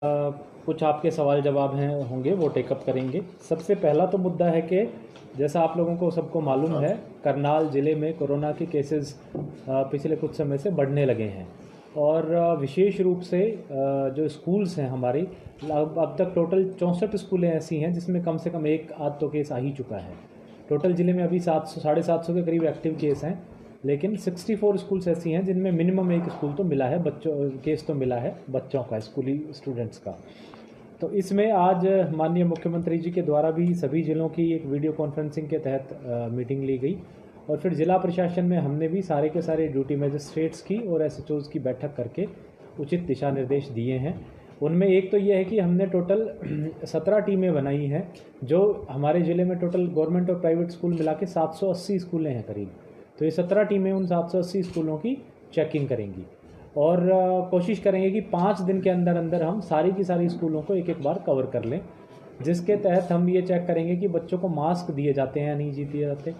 कुछ आपके सवाल जवाब हैं होंगे वो टेकअप करेंगे। सबसे पहला तो मुद्दा है कि जैसा आप लोगों को सबको मालूम है, करनाल ज़िले में कोरोना के केसेस पिछले कुछ समय से बढ़ने लगे हैं। और विशेष रूप से जो स्कूल्स हैं हमारी, अब तक टोटल 64 स्कूलें ऐसी हैं जिसमें कम से कम एक आध तो केस आ ही चुका है। टोटल ज़िले में अभी 700 750 के करीब एक्टिव केस हैं, लेकिन 64 स्कूल्स ऐसी हैं जिनमें मिनिमम एक स्कूल तो मिला है, बच्चों केस तो मिला है बच्चों का, स्कूली स्टूडेंट्स का। तो इसमें आज माननीय मुख्यमंत्री जी के द्वारा भी सभी ज़िलों की एक वीडियो कॉन्फ्रेंसिंग के तहत मीटिंग ली गई, और फिर ज़िला प्रशासन में हमने भी सारे के सारे ड्यूटी मजिस्ट्रेट्स की और एसएचओज़ की बैठक करके उचित दिशा निर्देश दिए हैं। उनमें एक तो ये है कि हमने टोटल 17 टीमें बनाई हैं, जो हमारे ज़िले में टोटल गवर्नमेंट और प्राइवेट स्कूल मिला के 780 स्कूलें हैं करीब। तो ये 17 टीमें उन 780 स्कूलों की चेकिंग करेंगी और कोशिश करेंगे कि 5 दिन के अंदर अंदर हम सारी की सारी स्कूलों को एक एक बार कवर कर लें, जिसके तहत हम ये चेक करेंगे कि बच्चों को मास्क दिए जाते हैं या नहीं दिए जाते।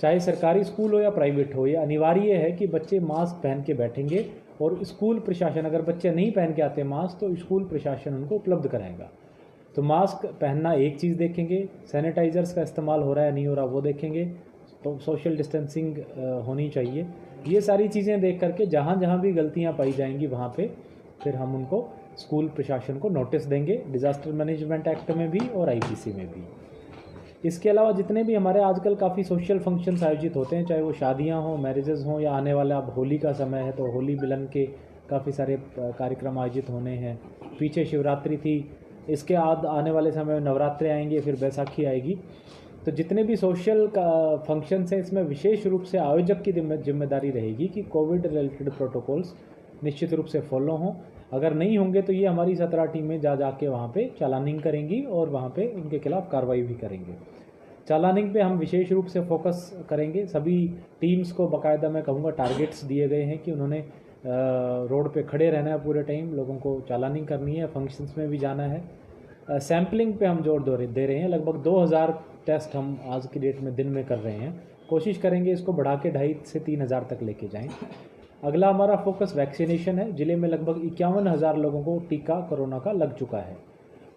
चाहे सरकारी स्कूल हो या प्राइवेट हो, ये अनिवार्य है कि बच्चे मास्क पहन के बैठेंगे, और स्कूल प्रशासन, अगर बच्चे नहीं पहन के आते मास्क तो स्कूल प्रशासन उनको उपलब्ध कराएगा। तो मास्क पहनना एक चीज़ देखेंगे, सैनिटाइज़र्स का इस्तेमाल हो रहा है नहीं हो रहा वो देखेंगे, तो सोशल डिस्टेंसिंग होनी चाहिए। ये सारी चीज़ें देख करके जहाँ जहाँ भी गलतियाँ पाई जाएंगी वहाँ पे फिर हम उनको स्कूल प्रशासन को नोटिस देंगे, डिज़ास्टर मैनेजमेंट एक्ट में भी और आईपीसी में भी। इसके अलावा जितने भी हमारे आजकल काफ़ी सोशल फंक्शंस आयोजित होते हैं, चाहे वो शादियां हों, मैरिजेस हों, या आने वाला अब होली का समय है तो होली मिलन के काफ़ी सारे कार्यक्रम आयोजित होने हैं। पीछे शिवरात्रि थी, इसके आने वाले समय में नवरात्रे आएंगे, फिर बैसाखी आएगी। तो जितने भी सोशल फंक्शंस हैं, इसमें विशेष रूप से आयोजक की जिम्मेदारी रहेगी कि कोविड रिलेटेड प्रोटोकॉल्स निश्चित रूप से फॉलो हों। अगर नहीं होंगे तो ये हमारी 17 टीमें जा के वहाँ पे चालानिंग करेंगी और वहाँ पे उनके खिलाफ कार्रवाई भी करेंगे। चालानिंग पे हम विशेष रूप से फोकस करेंगे। सभी टीम्स को बाकायदा मैं कहूँगा टारगेट्स दिए गए हैं कि उन्होंने रोड पे खड़े रहना है पूरे टाइम, लोगों को चालानिंग करनी है, फंक्शंस में भी जाना है। सैम्पलिंग पे हम जोर दे रहे हैं। लगभग 2000 टेस्ट हम आज की डेट में दिन में कर रहे हैं। कोशिश करेंगे इसको बढ़ा के 2500 से 3000 तक लेके जाएं। अगला हमारा फोकस वैक्सीनेशन है। ज़िले में लगभग 51,000 लोगों को टीका कोरोना का लग चुका है,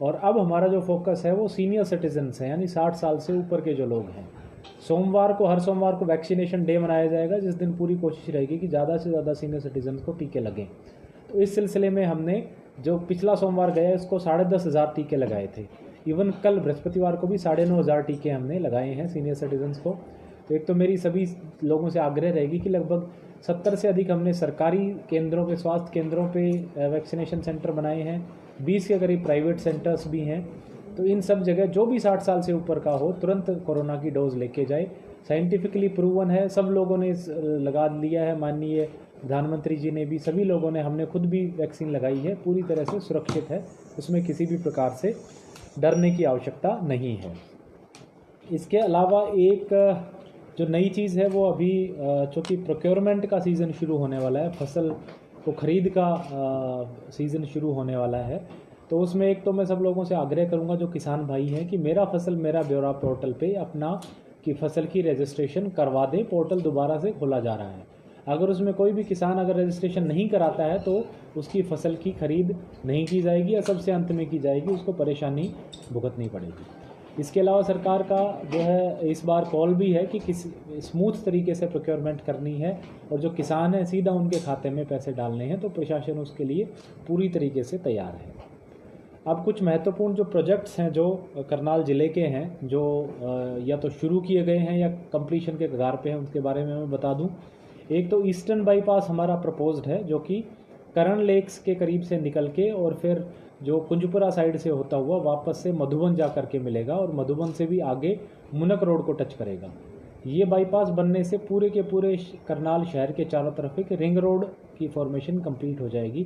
और अब हमारा जो फोकस है वो सीनियर सिटीजन्स हैं, यानी 60 साल से ऊपर के जो लोग हैं। हर सोमवार को वैक्सीनेशन डे मनाया जाएगा, जिस दिन पूरी कोशिश रहेगी कि ज़्यादा से ज़्यादा सीनियर सिटीजन्स को टीके लगें। तो इस सिलसिले में हमने जो पिछला सोमवार गया इसको 10,500 टीके लगाए थे। इवन कल बृहस्पतिवार को भी 9,500 टीके हमने लगाए हैं सीनियर सिटीजन्स को। तो एक तो मेरी सभी लोगों से आग्रह रहेगी कि लगभग 70 से अधिक हमने सरकारी केंद्रों पे, स्वास्थ्य केंद्रों पे वैक्सीनेशन सेंटर बनाए हैं, 20 के करीब प्राइवेट सेंटर्स भी हैं। तो इन सब जगह जो भी 60 साल से ऊपर का हो तुरंत कोरोना की डोज लेके जाए। साइंटिफिकली प्रूवन है, सब लोगों ने लगा लिया है, माननीय प्रधानमंत्री जी ने भी, सभी लोगों ने, हमने खुद भी वैक्सीन लगाई है, पूरी तरह से सुरक्षित है, उसमें किसी भी प्रकार से डरने की आवश्यकता नहीं है। इसके अलावा एक जो नई चीज़ है वो अभी चूँकि प्रोक्योरमेंट का सीज़न शुरू होने वाला है, फसल को ख़रीद का सीज़न शुरू होने वाला है, तो उसमें एक तो मैं सब लोगों से आग्रह करूंगा जो किसान भाई हैं कि मेरा फसल मेरा ब्यौरा पोर्टल पे अपना की फसल की रजिस्ट्रेशन करवा दें। पोर्टल दोबारा से खोला जा रहा है। अगर उसमें कोई भी किसान अगर रजिस्ट्रेशन नहीं कराता है तो उसकी फसल की खरीद नहीं की जाएगी या सबसे अंत में की जाएगी, उसको परेशानी भुगतनी पड़ेगी। इसके अलावा सरकार का जो है इस बार कॉल भी है कि किस स्मूथ तरीके से प्रोक्योरमेंट करनी है, और जो किसान हैं सीधा उनके खाते में पैसे डालने हैं, तो प्रशासन उसके लिए पूरी तरीके से तैयार है। अब कुछ महत्वपूर्ण जो प्रोजेक्ट्स हैं जो करनाल ज़िले के हैं, जो या तो शुरू किए गए हैं या कंप्लीशन के कगार पे हैं, उनके बारे में मैं बता दूं। एक तो ईस्टर्न बाईपास हमारा प्रपोज्ड है, जो कि करण लेक्स के करीब से निकल के और फिर जो कुंजपुरा साइड से होता हुआ वापस से मधुबन जा करके मिलेगा, और मधुबन से भी आगे मुनक रोड को टच करेगा। ये बाईपास बनने से पूरे के पूरे करनाल शहर के चारों तरफ एक रिंग रोड की फॉर्मेशन कंप्लीट हो जाएगी।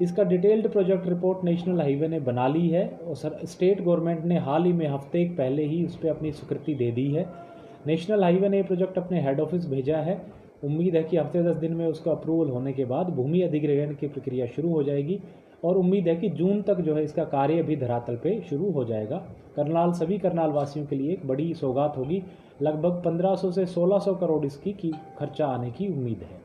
इसका detailed project report national highway ने बना ली है, और स्टेट गवर्नमेंट ने हाल ही में हफ्ते एक पहले ही उस पर अपनी स्वीकृति दे दी है। नेशनल हाईवे ने ये प्रोजेक्ट अपने हेड ऑफिस भेजा है। उम्मीद है कि हफ्ते 10 दिन में उसका अप्रूवल होने के बाद भूमि अधिग्रहण की प्रक्रिया शुरू हो जाएगी, और उम्मीद है कि जून तक जो है इसका कार्य भी धरातल पे शुरू हो जाएगा। करनाल सभी करनाल वासियों के लिए एक बड़ी सौगात होगी। लगभग 1500 से 1600 करोड़ इसकी खर्चा आने की उम्मीद है।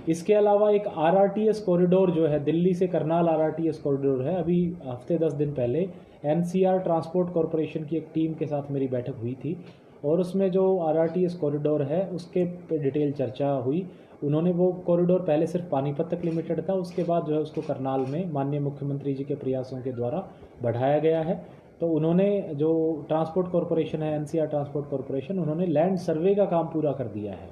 इसके अलावा एक आरआरटीएस कॉरिडोर जो है, दिल्ली से करनाल आरआरटीएस कॉरिडोर है, अभी हफ्ते 10 दिन पहले एनसीआर ट्रांसपोर्ट कॉरपोरेशन की एक टीम के साथ मेरी बैठक हुई थी और उसमें जो आरआरटीएस कॉरिडोर है उसके पे डिटेल चर्चा हुई। उन्होंने वो कॉरिडोर पहले सिर्फ पानीपत तक लिमिटेड था, उसके बाद जो है उसको करनाल में माननीय मुख्यमंत्री जी के प्रयासों के द्वारा बढ़ाया गया है। तो उन्होंने जो ट्रांसपोर्ट कॉरपोरेशन है, एनसीआर ट्रांसपोर्ट कॉरपोरेशन, उन्होंने लैंड सर्वे का काम पूरा कर दिया है।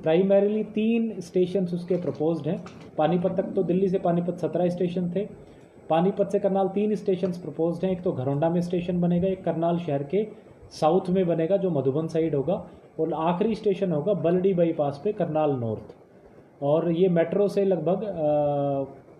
प्राइमरीली 3 स्टेशन उसके प्रपोज्ड हैं। पानीपत तक तो दिल्ली से पानीपत 17 स्टेशन थे, पानीपत से करनाल 3 स्टेशन प्रपोज्ड हैं। एक तो घरौंडा में स्टेशन बनेगा, एक करनाल शहर के साउथ में बनेगा जो मधुबन साइड होगा, और आखिरी स्टेशन होगा बलडी बाईपास पे करनाल नॉर्थ। और ये मेट्रो से लगभग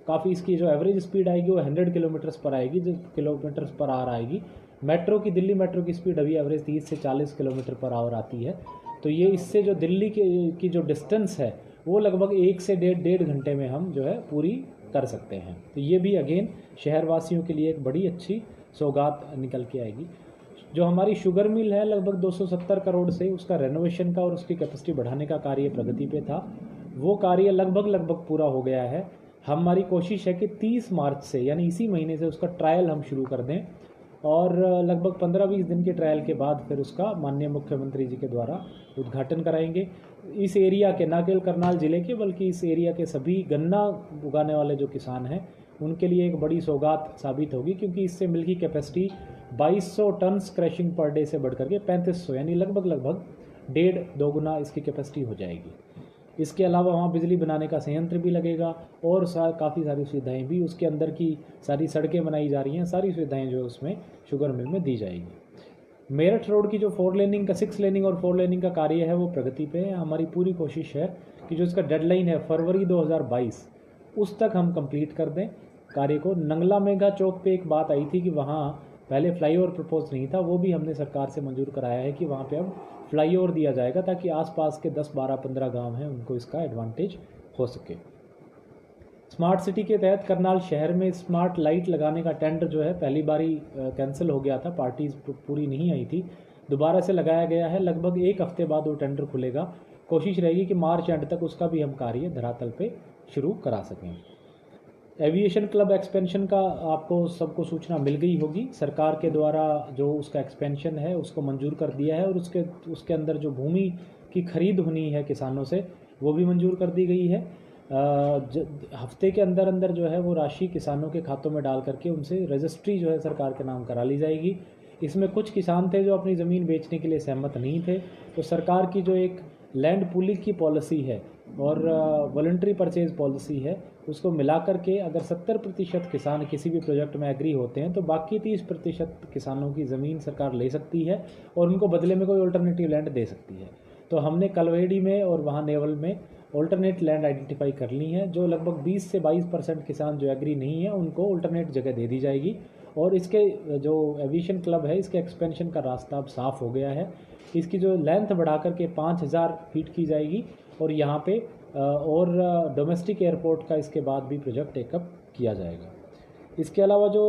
काफ़ी इसकी जो एवरेज स्पीड आएगी वो 100 किलोमीटर्स पर आएगी, जो किलोमीटर्स पर आवर आएगी। मेट्रो की, दिल्ली मेट्रो की स्पीड अभी एवरेज 30 से 40 किलोमीटर पर आवर आती है। तो ये इससे जो दिल्ली की जो डिस्टेंस है वो लगभग 1 से डेढ़ घंटे में हम जो है पूरी कर सकते हैं। तो ये भी अगेन शहरवासियों के लिए एक बड़ी अच्छी सौगात निकल के आएगी। जो हमारी शुगर मिल है लगभग 270 करोड़ से उसका रेनोवेशन का और उसकी कैपेसिटी बढ़ाने का कार्य प्रगति पे था, वो कार्य लगभग पूरा हो गया है। हमारी कोशिश है कि 30 मार्च से यानी इसी महीने से उसका ट्रायल हम शुरू कर दें और लगभग 15-20 दिन के ट्रायल के बाद फिर उसका माननीय मुख्यमंत्री जी के द्वारा उद्घाटन कराएंगे। इस एरिया के, ना केवल करनाल ज़िले के बल्कि इस एरिया के सभी गन्ना उगाने वाले जो किसान हैं उनके लिए एक बड़ी सौगात साबित होगी, क्योंकि इससे मिल की capacity 2200 ton crushing per day से बढ़ करके 3500 यानी लगभग 1.5 गुना इसकी कैपेसिटी हो जाएगी। इसके अलावा वहाँ बिजली बनाने का संयंत्र भी लगेगा और काफ़ी सारी सुविधाएं भी, उसके अंदर की सारी सड़कें बनाई जा रही हैं, सारी सुविधाएं जो उसमें शुगर मिल में दी जाएगी। मेरठ रोड की जो 4 लेनिंग का 6 लेनिंग और 4 लेनिंग का कार्य है वो प्रगति पे है। हमारी पूरी कोशिश है कि जो इसका डेडलाइन है फरवरी 2022 उस तक हम कंप्लीट कर दें कार्य को। नंगला मेघा चौक पे एक बात आई थी कि वहाँ पहले फ्लाईओवर प्रपोज नहीं था, वो भी हमने सरकार से मंजूर कराया है कि वहाँ पे अब फ्लाईओवर दिया जाएगा ताकि आसपास के 10, 12, 15 गांव हैं उनको इसका एडवांटेज हो सके। स्मार्ट सिटी के तहत करनाल शहर में स्मार्ट लाइट लगाने का टेंडर जो है पहली बारी कैंसिल हो गया था, पार्टीज पूरी नहीं आई थी, दोबारा से लगाया गया है। लगभग 1 हफ्ते बाद वो टेंडर खुलेगा। कोशिश रहेगी कि मार्च एंड तक उसका भी हम कार्य धरातल पे शुरू करा सकें। एविएशन क्लब एक्सपेंशन का आपको सबको सूचना मिल गई होगी। सरकार के द्वारा जो उसका एक्सपेंशन है उसको मंजूर कर दिया है और उसके अंदर जो भूमि की खरीद होनी है किसानों से वो भी मंजूर कर दी गई है। हफ्ते के अंदर जो है वो राशि किसानों के खातों में डाल करके उनसे रजिस्ट्री जो है सरकार के नाम करा ली जाएगी। इसमें कुछ किसान थे जो अपनी ज़मीन बेचने के लिए सहमत नहीं थे, तो सरकार की जो एक लैंड पूलिंग की पॉलिसी है और वॉलंटरी परचेज पॉलिसी है उसको मिलाकर के अगर 70% किसान किसी भी प्रोजेक्ट में एग्री होते हैं तो बाकी 30% किसानों की ज़मीन सरकार ले सकती है और उनको बदले में कोई ऑल्टरनेटिव लैंड दे सकती है। तो हमने कलवेडी में और वहाँ नेवल में ऑल्टरनेट लैंड आइडेंटिफाई कर ली है। जो लगभग 20 से 22% किसान जो एग्री नहीं है उनको ऑल्टरनेट जगह दे दी जाएगी। और इसके जो एविएशन क्लब है इसके एक्सपेंशन का रास्ता अब साफ़ हो गया है। इसकी जो लेंथ बढ़ा करके 5000 फीट की जाएगी और यहाँ पे और डोमेस्टिक एयरपोर्ट का इसके बाद भी प्रोजेक्ट टेकअप किया जाएगा। इसके अलावा जो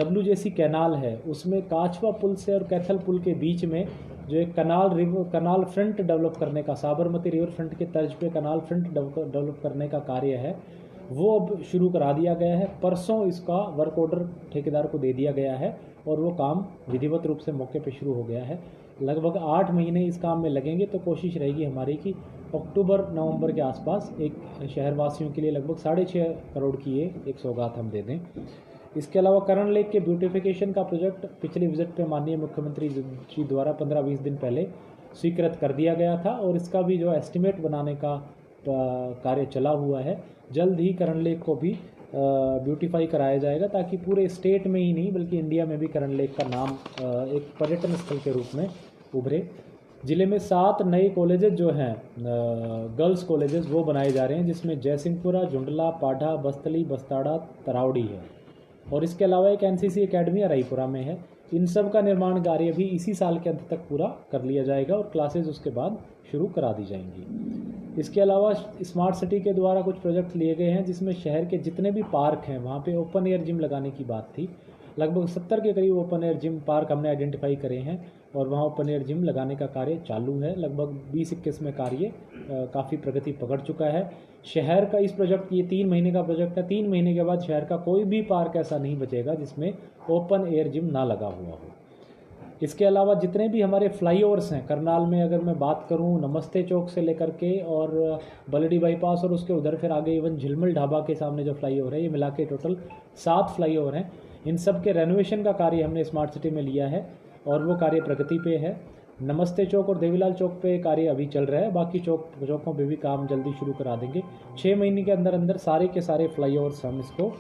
WJC कैनाल है उसमें काचवा पुल से और कैथल पुल के बीच में जो एक कनाल फ्रंट डेवलप करने का, साबरमती रिवर फ्रंट के तर्ज पे कनाल फ्रंट डेवलप करने का कार्य है वो अब शुरू करा दिया गया है। परसों इसका वर्क ऑर्डर ठेकेदार को दे दिया गया है और वो काम विधिवत रूप से मौके पे शुरू हो गया है। लगभग 8 महीने इस काम में लगेंगे, तो कोशिश रहेगी हमारी कि अक्टूबर-नवंबर के आसपास एक शहरवासियों के लिए लगभग 6.5 करोड़ की एक सौगात हम दे दें। इसके अलावा करण लेक के ब्यूटिफिकेशन का प्रोजेक्ट पिछली विजिट पे माननीय मुख्यमंत्री जी द्वारा 15-20 दिन पहले स्वीकृत कर दिया गया था और इसका भी जो एस्टिमेट बनाने का कार्य चला हुआ है। जल्द ही करण लेक को भी ब्यूटीफाई कराया जाएगा ताकि पूरे स्टेट में ही नहीं बल्कि इंडिया में भी करण लेक का नाम एक पर्यटन स्थल के रूप में उभरे। ज़िले में 7 नए कॉलेजेस जो हैं गर्ल्स कॉलेजेस वो बनाए जा रहे हैं, जिसमें जयसिंहपुरा, जुंडला, पाढ़ा, बस्तली, बस्ताड़ा, तरावड़ी है और इसके अलावा एक NCC एकेडमी रायपुरा में है। इन सब का निर्माण कार्य भी इसी साल के अंत तक पूरा कर लिया जाएगा और क्लासेस उसके बाद शुरू करा दी जाएंगी। इसके अलावा स्मार्ट सिटी के द्वारा कुछ प्रोजेक्ट लिए गए हैं जिसमें शहर के जितने भी पार्क हैं वहाँ पे ओपन एयर जिम लगाने की बात थी। लगभग 70 के करीब ओपन एयर जिम पार्क हमने आइडेंटिफाई करे हैं और वहाँ ओपन एयर जिम लगाने का कार्य चालू है। लगभग 20-21 में कार्य काफ़ी प्रगति पकड़ चुका है। शहर का इस प्रोजेक्ट, ये 3 महीने का प्रोजेक्ट है, 3 महीने के बाद शहर का कोई भी पार्क ऐसा नहीं बचेगा जिसमें ओपन एयर जिम ना लगा हुआ हो। इसके अलावा जितने भी हमारे फ्लाईओवर्स हैं करनाल में, अगर मैं बात करूं नमस्ते चौक से लेकर के और बलडी बाईपास और उसके उधर फिर आगे इवन झिलमिल ढाबा के सामने जो फ्लाईओवर है, ये मिला के टोटल 7 फ्लाईओवर हैं। इन सब के रेनोवेशन का कार्य हमने स्मार्ट सिटी में लिया है और वो कार्य प्रगति पे है। नमस्ते चौक और देवीलाल चौक पे कार्य अभी चल रहा है, बाकी चौकों पे भी काम जल्दी शुरू करा देंगे। 6 महीने के अंदर अंदर सारे के सारे फ्लाईओवर्स हम इसको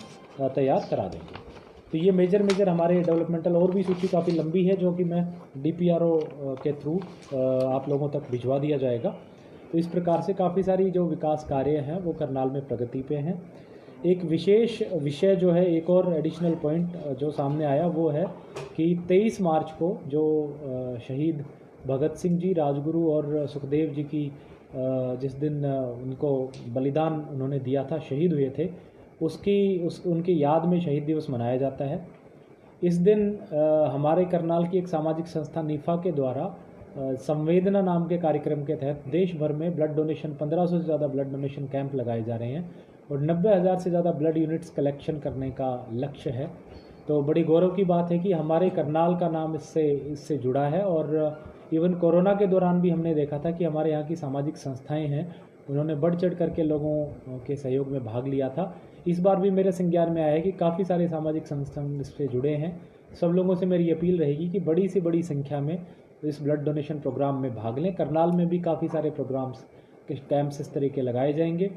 तैयार करा देंगे। तो ये मेजर हमारे डेवलपमेंटल, और भी सूची काफ़ी लंबी है जो कि मैं DPRO के थ्रू आप लोगों तक भिजवा दिया जाएगा। तो इस प्रकार से काफ़ी सारी जो विकास कार्य हैं वो करनाल में प्रगति पे हैं। एक विशेष विषय जो है, एक और एडिशनल पॉइंट जो सामने आया वो है कि 23 मार्च को जो शहीद भगत सिंह जी, राजगुरु और सुखदेव जी की जिस दिन उनको बलिदान उन्होंने दिया था, शहीद हुए थे, उनकी याद में शहीद दिवस मनाया जाता है। इस दिन हमारे करनाल की एक सामाजिक संस्था निफा के द्वारा संवेदना नाम के कार्यक्रम के तहत देश भर में ब्लड डोनेशन, 1500 से ज़्यादा ब्लड डोनेशन कैंप लगाए जा रहे हैं और 90,000 से ज़्यादा ब्लड यूनिट्स कलेक्शन करने का लक्ष्य है। तो बड़ी गौरव की बात है कि हमारे करनाल का नाम इससे जुड़ा है और इवन कोरोना के दौरान भी हमने देखा था कि हमारे यहाँ की सामाजिक संस्थाएं हैं, उन्होंने बढ़ चढ़ करके लोगों के सहयोग में भाग लिया था। इस बार भी मेरे संज्ञान में आया है कि काफ़ी सारे सामाजिक संस्थान इससे जुड़े हैं। सब लोगों से मेरी अपील रहेगी कि बड़ी से बड़ी संख्या में इस ब्लड डोनेशन प्रोग्राम में भाग लें। करनाल में भी काफ़ी सारे प्रोग्राम्स, कैंप्स इस तरह के लगाए जाएंगे।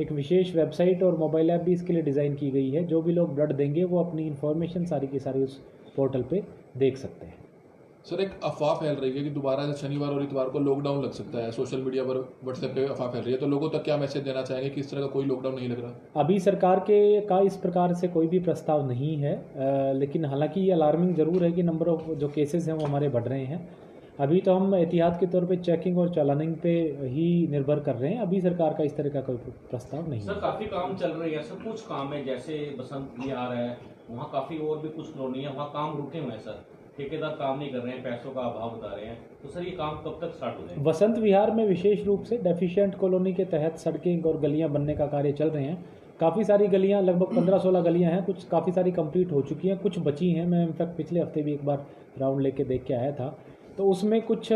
एक विशेष वेबसाइट और मोबाइल ऐप भी इसके लिए डिज़ाइन की गई है। जो भी लोग ब्लड देंगे वो अपनी इन्फॉर्मेशन सारी की सारी उस पोर्टल पे देख सकते हैं। सर, एक अफवाह फैल रही है कि दोबारा शनिवार और इतवार को लॉकडाउन लग सकता है। सोशल मीडिया पर, व्हाट्सएप पे अफवाह फैल रही है, तो लोगों तक क्या मैसेज देना चाहेंगे कि इस तरह का कोई लॉकडाउन नहीं लग रहा? अभी सरकार का इस प्रकार से कोई भी प्रस्ताव नहीं है, लेकिन हालांकि ये अलार्मिंग ज़रूर है कि नंबर ऑफ जो केसेस हैं वो हमारे बढ़ रहे हैं। अभी तो हम एहतियात के तौर पे चेकिंग और चालानिंग पे ही निर्भर कर रहे हैं। अभी सरकार का इस तरह का कोई प्रस्ताव नहीं है। सर, काफ़ी काम चल रही है, सब कुछ काम है, जैसे बसंत विहार है, वहाँ काफ़ी और भी कुछ कॉलोनी है, वहाँ काम रुके हुए हैं सर, ठेकेदार काम नहीं कर रहे हैं, पैसों का अभाव बता रहे हैं। तो सर ये काम कब तक स्टार्ट हो जाएगा? वसंत विहार में विशेष रूप से डेफिशिएंट कॉलोनी के तहत सड़कें और गलियां बनने का कार्य चल रहे हैं। काफ़ी सारी गलियां, लगभग 15-16 गलियां हैं, कुछ काफ़ी सारी कंप्लीट हो चुकी हैं, कुछ बची हैं। मैं इनफैक्ट पिछले हफ्ते भी एक बार राउंड लेके देख के आया था। तो उसमें कुछ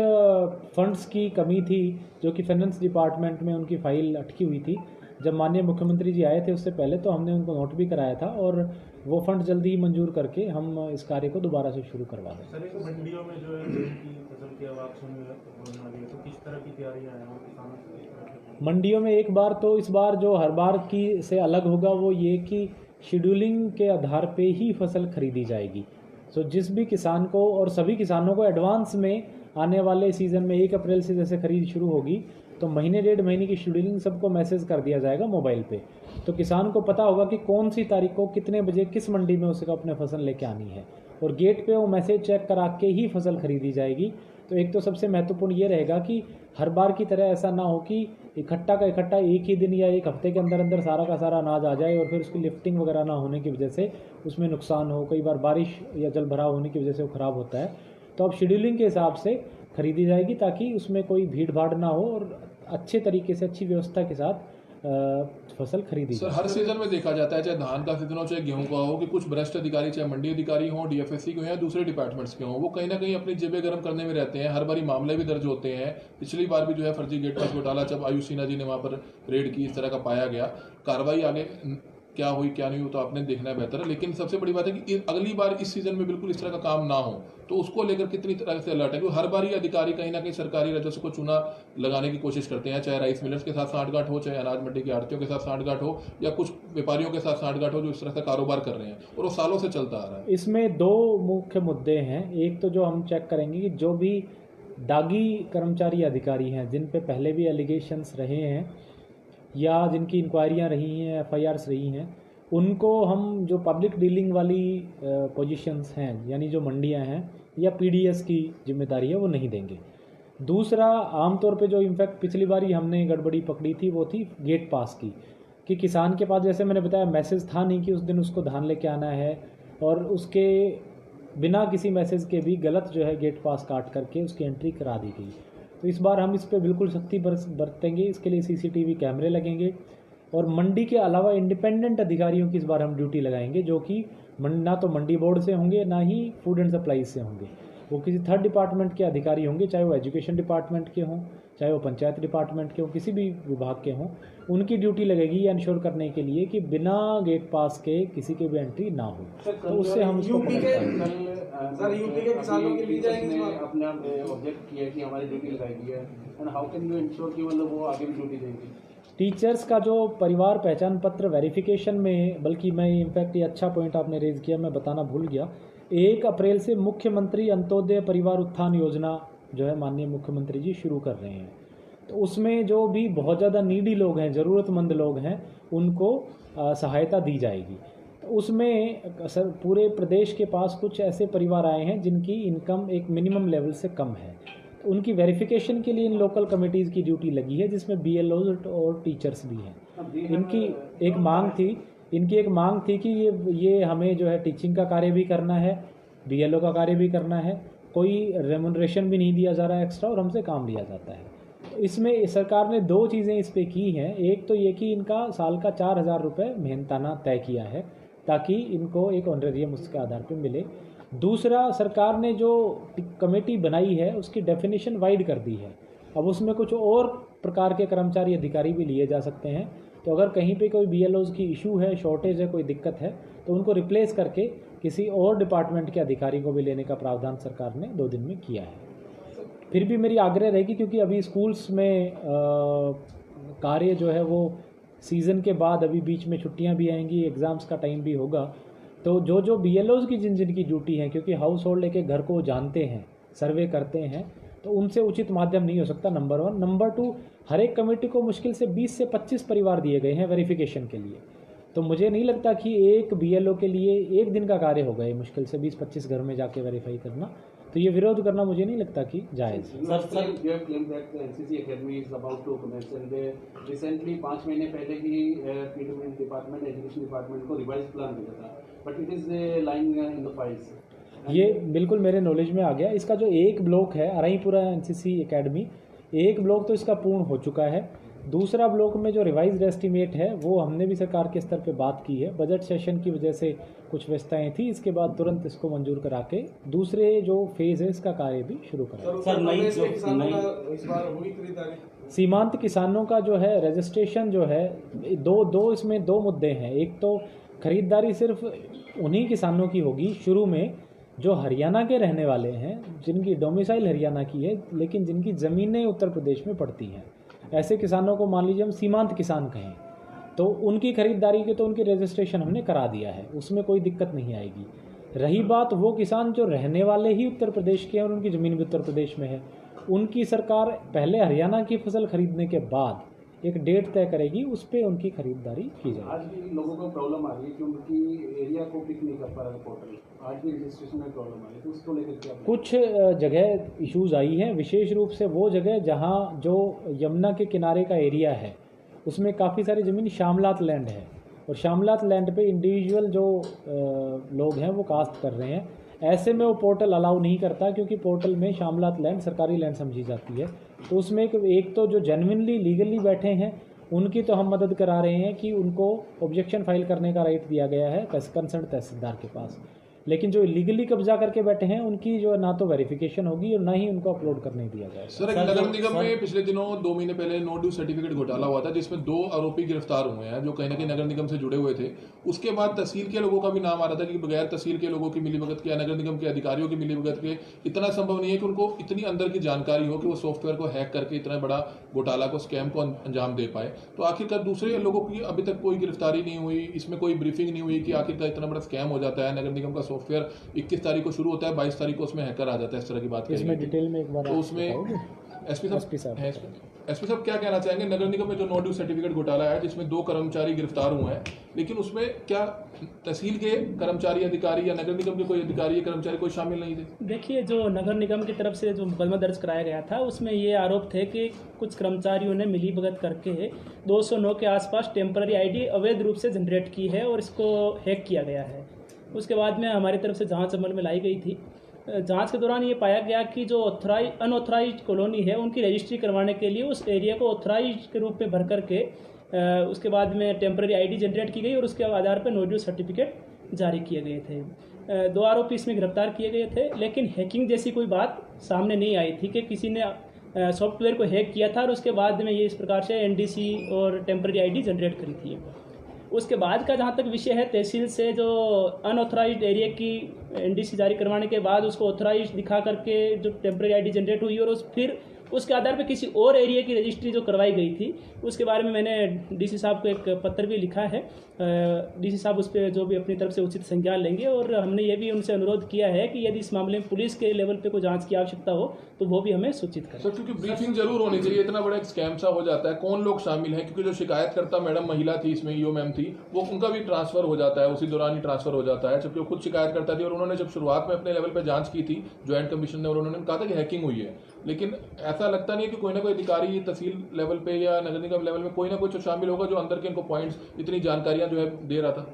फंड्स की कमी थी जो कि फाइनेंस डिपार्टमेंट में उनकी फाइल अटकी हुई थी। जब माननीय मुख्यमंत्री जी आए थे उससे पहले तो हमने उनको नोट भी कराया था और वो फंड जल्दी ही मंजूर करके हम इस कार्य को दोबारा से शुरू करवा दें। सर, एक मंडियों में जो है गेहूं की फसल की अब आप सुनने वाली है, तो किस तरह की तैयारियां हैं और किसानों की? मंडियों में एक बार तो इस बार जो हर बार की से अलग होगा वो ये कि शेड्यूलिंग के आधार पे ही फसल खरीदी जाएगी। सो जिस भी किसान को और सभी किसानों को एडवांस में आने वाले सीज़न में 1 अप्रैल से जैसे खरीद शुरू होगी तो महीने 1.5 महीने की शेड्यूलिंग सबको मैसेज कर दिया जाएगा मोबाइल पे। तो किसान को पता होगा कि कौन सी तारीख को कितने बजे किस मंडी में उसको अपने फसल लेके आनी है और गेट पे वो मैसेज चेक करा के ही फसल खरीदी जाएगी। तो एक तो सबसे महत्वपूर्ण ये रहेगा कि हर बार की तरह ऐसा ना हो कि इकट्ठा का इकट्ठा एक ही दिन या एक हफ्ते के अंदर अंदर सारा का सारा अनाज आ जाए और फिर उसकी लिफ्टिंग वगैरह ना होने की वजह से उसमें नुकसान हो। कई बार बारिश या जल भराव होने की वजह से वो ख़राब होता है। तो अब शेड्यूलिंग के हिसाब से खरीदी जाएगी ताकि उसमें कोई भीड़ भाड़ ना हो और अच्छे तरीके से, अच्छी व्यवस्था के साथ फसल खरीदी। सर, हर सीजन में देखा जाता है, चाहे धान का सीजन हो चाहे गेहूं का हो, कि कुछ भ्रष्ट अधिकारी, चाहे मंडी अधिकारी हों, DFSC के हों या दूसरे डिपार्टमेंट्स के हों, वो कहीं ना कहीं अपनी जेबें गर्म करने में रहते हैं। हर बारी मामले भी दर्ज होते हैं। पिछली बार भी जो है फर्जी गेट पास घोटाला, जब आयुष सिन्हा जी ने वहाँ पर रेड की, इस तरह का पाया गया। कार्रवाई आगे क्या हुई क्या नहीं हुई तो आपने देखना बेहतर है, लेकिन सबसे बड़ी बात है कि अगली बार इस सीजन में बिल्कुल इस तरह का काम ना हो, तो उसको लेकर कितनी तरह से अलर्ट है? क्योंकि हर बार ही अधिकारी कहीं ना कहीं सरकारी राजस्व को चूना लगाने की कोशिश करते हैं, चाहे राइस मिलर्स के साथ सांठगांठ हो, चाहे अनाज मंडी के आड़तियों के साथ सांठगांठ हो, या कुछ व्यापारियों के साथ सांठगांठ हो जो इस तरह से कारोबार कर रहे हैं, और वो सालों से चलता आ रहा है। इसमें 2 मुख्य मुद्दे हैं। एक तो जो हम चेक करेंगे कि जो भी दागी कर्मचारी अधिकारी हैं जिन पे पहले भी एलिगेशंस रहे हैं या जिनकी इंक्वायरियाँ रही हैं, FIRs रही हैं, उनको हम जो पब्लिक डीलिंग वाली पोजीशंस हैं यानी जो मंडियां हैं या PDS की जिम्मेदारी है वो नहीं देंगे। दूसरा, आमतौर पे जो इनफैक्ट पिछली बार ही हमने गड़बड़ी पकड़ी थी वो थी गेट पास की, कि किसान के पास, जैसे मैंने बताया, मैसेज था नहीं कि उस दिन उसको धान लेके आना है और उसके बिना किसी मैसेज के भी गलत जो है गेट पास काट करके उसकी एंट्री करा दी गई। तो इस बार हम इस पर बिल्कुल सख्ती बरतेंगे। इसके लिए CCTV कैमरे लगेंगे और मंडी के अलावा इंडिपेंडेंट अधिकारियों की इस बार हम ड्यूटी लगाएंगे, जो कि ना तो मंडी बोर्ड से होंगे ना ही फूड एंड सप्लाईज से होंगे। वो किसी थर्ड डिपार्टमेंट के अधिकारी होंगे, चाहे वो एजुकेशन डिपार्टमेंट के हों, चाहे वो पंचायत डिपार्टमेंट के हों, किसी भी विभाग के हों। उनकी ड्यूटी लगेगी ये इंश्योर करने के लिए कि बिना गेट पास के किसी की भी एंट्री ना हो। तो उससे हम उसको यूपी के किसानों के लिए जाएंगे अपने आप ऑब्जेक्ट किया कि हमारी ड्यूटी लगाई गई है, and how can you ensure कि मतलब वो आगे भी ड्यूटी देंगे? टीचर्स का जो परिवार पहचान पत्र वेरिफिकेशन में, बल्कि मैं इनफैक्ट ये अच्छा पॉइंट आपने रेज किया, मैं बताना भूल गया, 1 अप्रैल से मुख्यमंत्री अंत्योदय परिवार उत्थान योजना जो है माननीय मुख्यमंत्री जी शुरू कर रहे हैं। तो उसमें जो भी बहुत ज़्यादा नीडी लोग हैं, ज़रूरतमंद लोग हैं, उनको सहायता दी जाएगी। तो उसमें सर पूरे प्रदेश के पास कुछ ऐसे परिवार आए हैं जिनकी इनकम एक मिनिमम लेवल से कम है। तो उनकी वेरिफिकेशन के लिए इन लोकल कमिटीज़ की ड्यूटी लगी है, जिसमें BLOs और टीचर्स भी हैं। इनकी एक मांग थी कि ये हमें जो है टीचिंग का कार्य भी करना है, BLO का कार्य भी करना है, कोई रेमुनरेशन भी नहीं दिया जा रहा है एक्स्ट्रा, और हमसे काम लिया जाता है। इसमें सरकार ने 2 चीज़ें इस पे की हैं। एक तो ये कि इनका साल का 4,000 रुपये मेहनताना तय किया है ताकि इनको एक ऑनरेरियम उसके आधार पे मिले। दूसरा, सरकार ने जो कमेटी बनाई है उसकी डेफिनेशन वाइड कर दी है। अब उसमें कुछ और प्रकार के कर्मचारी अधिकारी भी लिए जा सकते हैं। तो अगर कहीं पे कोई BLOs की इशू है, शॉर्टेज है, कोई दिक्कत है, तो उनको रिप्लेस करके किसी और डिपार्टमेंट के अधिकारी को भी लेने का प्रावधान सरकार ने 2 दिन में किया है। फिर भी मेरी आग्रह रहेगी, क्योंकि अभी स्कूल्स में कार्य जो है वो सीज़न के बाद, अभी बीच में छुट्टियां भी आएंगी, एग्ज़ाम्स का टाइम भी होगा, तो जो BLOs की जिनकी ड्यूटी है, क्योंकि हाउस होल्ड एक घर को जानते हैं, सर्वे करते हैं, तो उनसे उचित माध्यम नहीं हो सकता, नंबर 1। नंबर 2, हर एक कमेटी को मुश्किल से 20 से 25 परिवार दिए गए हैं वेरिफिकेशन के लिए। तो मुझे नहीं लगता कि एक BLO के लिए 1 दिन का कार्य होगा ये मुश्किल से 20-25 घर में जाके वेरीफाई करना। तो ये विरोध करना मुझे नहीं लगता कि जायज़ है। रिसेंटली 5 महीने पहले ही PWD डिपार्टमेंट, एजुकेशन डिपार्टमेंट को रिवाइज प्लान भेजा था, but it is lying in the files. ये बिल्कुल मेरे नॉलेज में आ गया। इसका जो एक ब्लॉक है अराईपुरा NCC एकेडमी, एक ब्लॉक तो इसका पूर्ण हो चुका है। दूसरा ब्लॉक में जो रिवाइज्ड एस्टीमेट है वो हमने भी सरकार के स्तर पे बात की है। बजट सेशन की वजह से कुछ व्यवस्थाएं थी, इसके बाद तुरंत इसको मंजूर करा के दूसरे जो फेज़ है इसका कार्य भी शुरू करें। सीमांत किसानों का जो है रजिस्ट्रेशन जो है, इसमें दो मुद्दे हैं। एक तो खरीदारी सिर्फ उन्हीं किसानों की होगी शुरू में जो हरियाणा के रहने वाले हैं, जिनकी डोमिसाइल हरियाणा की है लेकिन जिनकी ज़मीनें उत्तर प्रदेश में पड़ती हैं। ऐसे किसानों को मान लीजिए हम सीमांत किसान कहें, तो उनकी खरीदारी के तो उनकी रजिस्ट्रेशन हमने करा दिया है, उसमें कोई दिक्कत नहीं आएगी। रही बात वो किसान जो रहने वाले ही उत्तर प्रदेश के हैं और उनकी ज़मीन भी उत्तर प्रदेश में है, उनकी सरकार पहले हरियाणा की फसल खरीदने के बाद एक डेट तय करेगी, उस पर उनकी खरीदारी की जाएगी। आज भी लोगों को प्रॉब्लम आ रही है कि उनकी एरिया को पिक नहीं कर पा रहा है पोर्टल, आज भी रजिस्ट्रेशन में प्रॉब्लम आ रही है, तो उसको लेकर क्या? कुछ जगह इश्यूज आई हैं, विशेष रूप से वो जगह जहां जो यमुना के किनारे का एरिया है उसमें काफ़ी सारी ज़मीन शामलात लैंड है, और शामलात लैंड पे इंडिविजुअल जो लोग हैं वो कास्ट कर रहे हैं। ऐसे में वो पोर्टल अलाउ नहीं करता, क्योंकि पोर्टल में शामलात लैंड सरकारी लैंड समझी जाती है। तो उसमें एक तो जो जेन्युइनली लीगली बैठे हैं उनकी तो हम मदद करा रहे हैं कि उनको ऑब्जेक्शन फाइल करने का राइट दिया गया है कंसर्न तहसीलदार के पास, लेकिन जो इलीगली कब्जा करके बैठे हैं उनकी जो ना तो वेरिफिकेशन होगी और ना ही उनको अपलोड करने दिया जाएगा। सर, एक नगर निगम में पिछले दिनों 2 महीने पहले नो ड्यू सर्टिफिकेट घोटाला हुआ था, जिसमें 2 आरोपी गिरफ्तार हुए हैं जो कहीं ना कहीं नगर निगम से जुड़े हुए थे। उसके बाद तहसील के लोगों का भी नाम आ रहा था कि बगैर तहसील के लोगों की मिलीभगत के या नगर निगम के अधिकारियों की मिलीभगत के इतना संभव नहीं है कि उनको इतनी अंदर की जानकारी हो कि वो सॉफ्टवेयर को हैक करके इतना बड़ा घोटाला को, स्कैम को अंजाम दे पाए। तो आखिरकार दूसरे लोगों की अभी तक कोई गिरफ्तारी नहीं हुई, इसमें कोई ब्रीफिंग नहीं हुई कि आखिरकार इतना बड़ा स्कैम हो जाता है। नगर निगम का सॉफ्टवेयर 21 तारीख को शुरू होता है, 22 तारीख को उसमें हैकर आ जाता है, इस तरह की बात। इसमें डिटेल में एक बार तो उसमें एसपी साहब क्या कहना चाहेंगे? नगर निगम में जो नो ड्यू सर्टिफिकेट घोटाला है जिसमें 2 कर्मचारी गिरफ्तार हुए हैं, लेकिन उसमें क्या तहसील के कर्मचारी अधिकारी या नगर निगम के कोई अधिकारी या कर्मचारी कोई शामिल नहीं थे? देखिए, जो नगर निगम की तरफ से जो मुकदमा दर्ज कराया गया था उसमें ये आरोप थे कि कुछ कर्मचारियों ने मिलीभगत करके 209 के आसपास टेम्पररी ID अवैध रूप से जनरेट की है और इसको हैक किया गया है। उसके बाद में हमारी तरफ से जांच अमल में लाई गई थी। जांच के दौरान ये पाया गया कि जो अनऑथराइज्ड कॉलोनी है उनकी रजिस्ट्री करवाने के लिए उस एरिया को ऑथराइज्ड के रूप में भर करके उसके बाद में टेम्पररी आईडी जनरेट की गई और उसके आधार पर नो ड्यूज सर्टिफिकेट जारी किए गए थे। 2 आरोपी इसमें गिरफ्तार किए गए थे, लेकिन हैकिंग जैसी कोई बात सामने नहीं आई थी कि किसी ने सॉफ्टवेयर को हैक किया था और उसके बाद में ये इस प्रकार से एनडीसी और टेम्पररी आईडी जनरेट करी थी। उसके बाद का जहाँ तक विषय है, तहसील से जो अनऑथराइज्ड एरिया की एनडीसी जारी करवाने के बाद उसको ऑथराइज्ड दिखा करके जो टेम्पररी आईडी जनरेट हुई और फिर उसके आधार पर किसी और एरिया की रजिस्ट्री जो करवाई गई थी, उसके बारे में मैंने डीसी साहब को एक पत्र भी लिखा है। डीसी साहब उस पर जो भी अपनी तरफ से उचित संज्ञान लेंगे और हमने ये भी उनसे अनुरोध किया है कि यदि इस मामले में पुलिस के लेवल पे कोई जांच की आवश्यकता हो तो वो भी हमें सूचित करें। सर, क्योंकि ब्रीफिंग जरूर होनी चाहिए, इतना बड़ा एक स्कैम सा हो जाता है, कौन लोग शामिल हैं, क्योंकि जो शिकायतकर्ता मैडम महिला थी इसमें, ईओ मैम थी, वो उनका भी ट्रांसफर हो जाता है, उसी दौरान ही ट्रांसफर हो जाता है, जबकि वो खुद शिकायतकर्ता थी और उन्होंने जब शुरुआत में अपने लेवल पर जांच की थी ज्वाइंट कमीशन ने, और उन्होंने कहा था कि हैकिंग हुई है, लेकिन ऐसा लगता नहीं है कि कोई ना कोई अधिकारी तहसील लेवल पे या नगर निगम लेवल में कोई ना कोई शामिल होगा जो अंदर के इनको पॉइंट्स, इतनी जानकारियां जो है दे रहा था।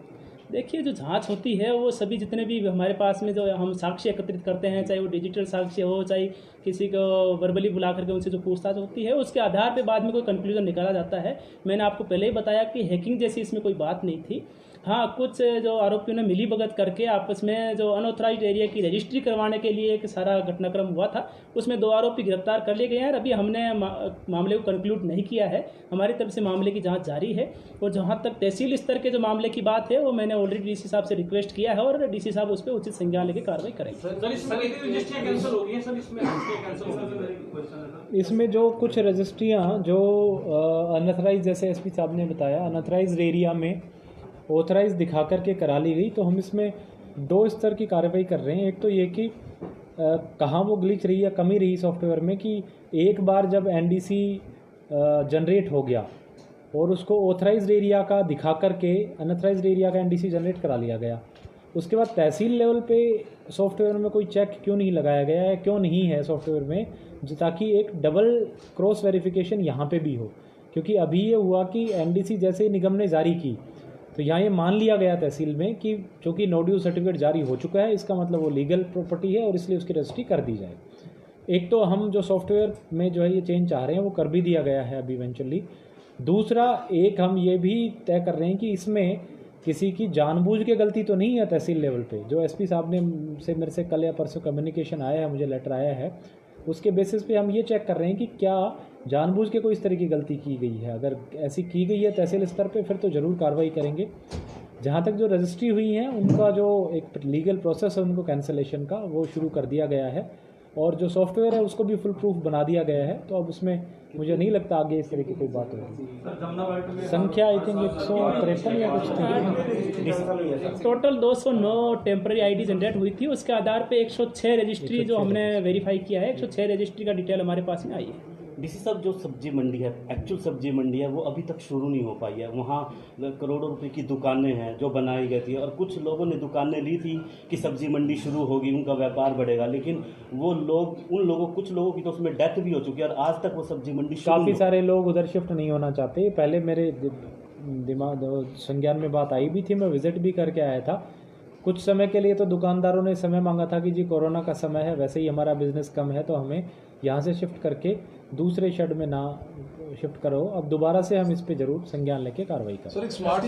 देखिए, जो जांच होती है वो सभी जितने भी हमारे पास में जो हम साक्ष्य एकत्रित करते हैं, चाहे वो डिजिटल साक्ष्य हो, चाहे किसी को वर्बली बुला करके उनसे जो पूछताछ होती है, उसके आधार पे बाद में कोई कंक्लूजन निकाला जाता है। मैंने आपको पहले ही बताया कि हैकिंग जैसी इसमें कोई बात नहीं थी। हाँ, कुछ जो आरोपियों ने मिली भगत करके आपस में जो अनऑथराइज्ड एरिया की रजिस्ट्री करवाने के लिए एक सारा घटनाक्रम हुआ था, उसमें 2 आरोपी गिरफ्तार कर लिए गए हैं। अभी हमने मामले को कंक्लूड नहीं किया है, हमारी तरफ से मामले की जांच जारी है। और जहाँ तक तहसील स्तर के जो मामले की बात है, वो मैंने ऑलरेडी डीसी साहब से रिक्वेस्ट किया है और डीसी साहब उस पर उचित संज्ञान लेकर कार्रवाई करेंगे। इसमें जो कुछ रजिस्ट्रियाँ जो अनऑथराइज, जैसे एसपी साहब ने बताया, अनऑथराइज्ड एरिया में ऑथराइज दिखा करके करा ली गई, तो हम इसमें 2 स्तर की कार्रवाई कर रहे हैं। एक तो ये कि कहाँ वो ग्लिच रही या कमी रही सॉफ्टवेयर में कि एक बार जब एनडीसी जनरेट हो गया और उसको ऑथराइज्ड एरिया का दिखा करके अनऑथराइज्ड एरिया का एनडीसी जनरेट करा लिया गया, उसके बाद तहसील लेवल पे सॉफ्टवेयर में कोई चेक क्यों नहीं लगाया गया है, क्यों नहीं है सॉफ्टवेयर में, ताकि एक डबल क्रॉस वेरिफिकेशन यहाँ पे भी हो। क्योंकि अभी ये हुआ कि एनडीसी जैसे ही निगम ने जारी की तो यहाँ ये मान लिया गया तहसील में कि चूँकि नो ड्यू सर्टिफिकेट जारी हो चुका है, इसका मतलब वो लीगल प्रॉपर्टी है और इसलिए उसकी रजिस्ट्री कर दी जाए। एक तो हम जो सॉफ्टवेयर में जो है ये चेंज चाह रहे हैं वो कर भी दिया गया है अभी इवेंचुअली। दूसरा, एक हम ये भी तय कर रहे हैं कि इसमें किसी की जानबूझ के गलती तो नहीं है तहसील लेवल पे। जो एसपी साहब ने से मेरे से कल या परसों कम्युनिकेशन आया है, मुझे लेटर आया है, उसके बेसिस पे हम ये चेक कर रहे हैं कि क्या जानबूझ के कोई इस तरह की गलती की गई है। अगर ऐसी की गई है तहसील स्तर पे फिर तो ज़रूर कार्रवाई करेंगे। जहाँ तक जो रजिस्ट्री हुई हैं उनका जो एक लीगल प्रोसेस है उनको कैंसलेशन का वो शुरू कर दिया गया है और जो सॉफ्टवेयर है उसको भी फुल प्रूफ बना दिया गया है। तो अब उसमें मुझे नहीं लगता आगे इस तरह की कोई बात होगी। संख्या आई थिंक 153 या कुछ थी। टोटल 209 टेम्पररी आईडी जनरेट हुई थी। उसके आधार पे 106 रजिस्ट्री जो हमने वेरीफाई किया है, 106 रजिस्ट्री का डिटेल हमारे पास में आई है। डीसी साहब, जो सब्जी मंडी है, एक्चुअल सब्जी मंडी है, वो अभी तक शुरू नहीं हो पाई है। वहाँ करोड़ों रुपए की दुकानें हैं जो बनाई गई थी और कुछ लोगों ने दुकानें ली थी कि सब्जी मंडी शुरू होगी, उनका व्यापार बढ़ेगा, लेकिन वो लोग, उन लोगों, कुछ लोगों की तो उसमें डेथ भी हो चुकी है और आज तक वो सब्जी मंडी काफ़ी सारे लोग उधर शिफ्ट नहीं होना चाहते। पहले मेरे दिमाग संज्ञान में बात आई भी थी, मैं विजिट भी करके आया था। कुछ समय के लिए तो दुकानदारों ने समय मांगा था कि जी कोरोना का समय है, वैसे ही हमारा बिजनेस कम है तो हमें यहाँ से शिफ्ट करके दूसरे शेड में ना शिफ्ट करो। अब दोबारा से हम इस पे जरूर संज्ञान लेके कार्रवाई करें। सर, एक स्मार्ट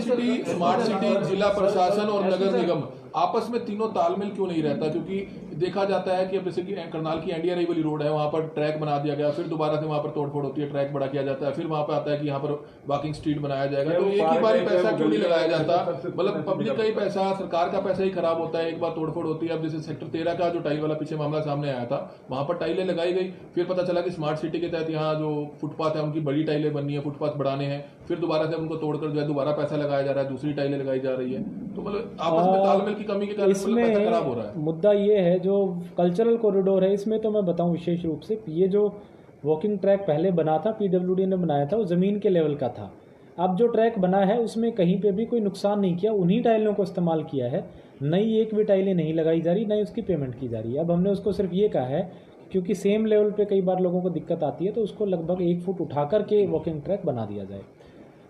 सिटी जिला प्रशासन और नगर निगम आपस में तीनों तालमेल क्यों नहीं रहता? क्योंकि देखा जाता है कि अब जैसे कि करनाल की एनडीआरआई वाली रोड है, वहाँ पर ट्रैक बना दिया गया, फिर दोबारा से वहाँ पर तोड़फोड़ होती है, ट्रैक बड़ा किया जाता है, फिर वहाँ पर आता है कि यहाँ पर वॉकिंग स्ट्रीट बनाया जाएगा। तो एक ही बार पैसा क्यों नहीं लगाया जाता? मतलब पब्लिक का ही पैसा, सरकार का पैसा ही खराब होता है, एक बार तोड़फोड़ होती है। अब जैसे सेक्टर 13 का जो टाइल वाला पीछे मामला सामने आया था, वहाँ पर टाइलें लगाई गई, फिर पता चला कि स्मार्ट सिटी के तहत यहाँ जो फुटपाथ है उनकी बड़ी टाइलें बननी है, फुटपाथ बढ़ाने हैं, फिर दोबारा से उनको तोड़कर जो है दोबारा पैसा लगाया जा रहा है, दूसरी टाइलें लगाई जा रही है। तो मतलब आपस में तालमेल की कमी के कारण पैसा खराब हो रहा है। मुद्दा ये है जो कल्चरल कॉरिडोर है, इसमें तो मैं बताऊं विशेष रूप से ये जो वॉकिंग ट्रैक पहले बना था, पीडब्ल्यूडी ने बनाया था, वो ज़मीन के लेवल का था। अब जो ट्रैक बना है उसमें कहीं पे भी कोई नुकसान नहीं किया, उन्हीं टाइलों को इस्तेमाल किया है, नई एक भी टाइलें नहीं लगाई जा रही, नई उसकी पेमेंट की जा रही है। अब हमने उसको सिर्फ ये कहा है क्योंकि सेम लेवल पे कई बार लोगों को दिक्कत आती है तो उसको लगभग 1 फुट उठा करके वॉकिंग ट्रैक बना दिया जाए।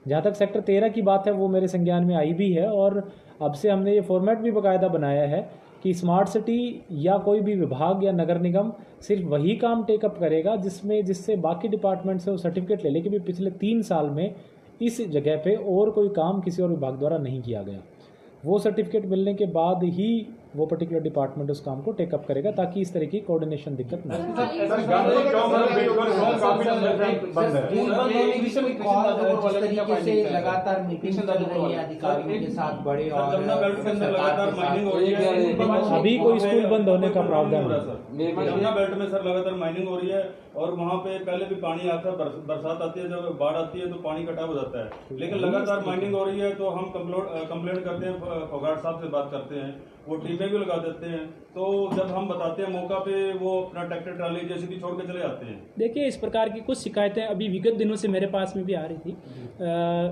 जहाँ तक सेक्टर 13 की बात है वो मेरे संज्ञान में आई भी है और अब से हमने ये फॉर्मेट भी बाकायदा बनाया है कि स्मार्ट सिटी या कोई भी विभाग या नगर निगम सिर्फ वही काम टेकअप करेगा जिससे बाकी डिपार्टमेंट से वो सर्टिफिकेट ले ले कि भी पिछले 3 साल में इस जगह पे और कोई काम किसी और विभाग द्वारा नहीं किया गया। वो सर्टिफिकेट मिलने के बाद ही वो पर्टिकुलर डिपार्टमेंट उस काम को टेकअप करेगा ताकि इस तरह की कोऑर्डिनेशन दिक्कत न हो। लगातार मीटिंग चल रही है अधिकारियों के साथ बड़े और अभी कोई स्कूल बंद होने का प्रावधान है। जमुना बेल्ट में सर लगातार माइनिंग हो रही है और वहाँ पे पहले भी पानी आता है, बरसात आती है, जब बाढ़ आती है तो पानी कटाव हो जाता है, लेकिन लगातार माइनिंग हो रही है तो हम कंप्लेंट करते हैं, फोगाट साहब से बात करते हैं, वो टीमें भी लगा देते हैं, तो जब हम बताते हैं मौका पे वो अपना ट्रैक्टर ट्राली जैसे कि छोड़ के चले जाते हैं। देखिए इस प्रकार की कुछ शिकायतें अभी विगत दिनों से मेरे पास में भी आ रही थी।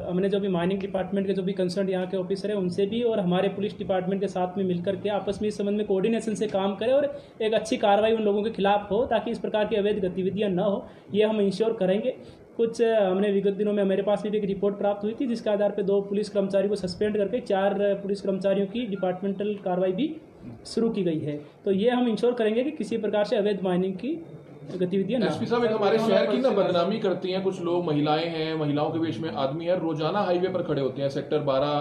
हमने जो भी माइनिंग डिपार्टमेंट के जो भी कंसर्न यहाँ के ऑफिसर है उनसे भी और हमारे पुलिस डिपार्टमेंट के साथ में मिलकर के आपस में इस संबंध में कोऑर्डिनेशन से काम करें और एक अच्छी कार्रवाई उन लोगों के खिलाफ हो ताकि इस प्रकार की अवैध गतिविधियाँ न हो, ये हम इंश्योर करेंगे। कुछ हमने विगत दिनों में मेरे पास भी एक रिपोर्ट प्राप्त हुई थी जिसके आधार पर 2 पुलिस कर्मचारियों को सस्पेंड करके 4 पुलिस कर्मचारियों की डिपार्टमेंटल कार्रवाई भी शुरू की गई है। तो ये हम इंश्योर करेंगे कि किसी प्रकार से अवैध माइनिंग की गतिविधियां ना। एसपी साहब, एक हमारे शहर की ना बदनामी करती हैं कुछ लोग, महिलाएं हैं, महिलाओं के बीच में आदमी है, रोजाना हाईवे पर खड़े होते हैं। सेक्टर 12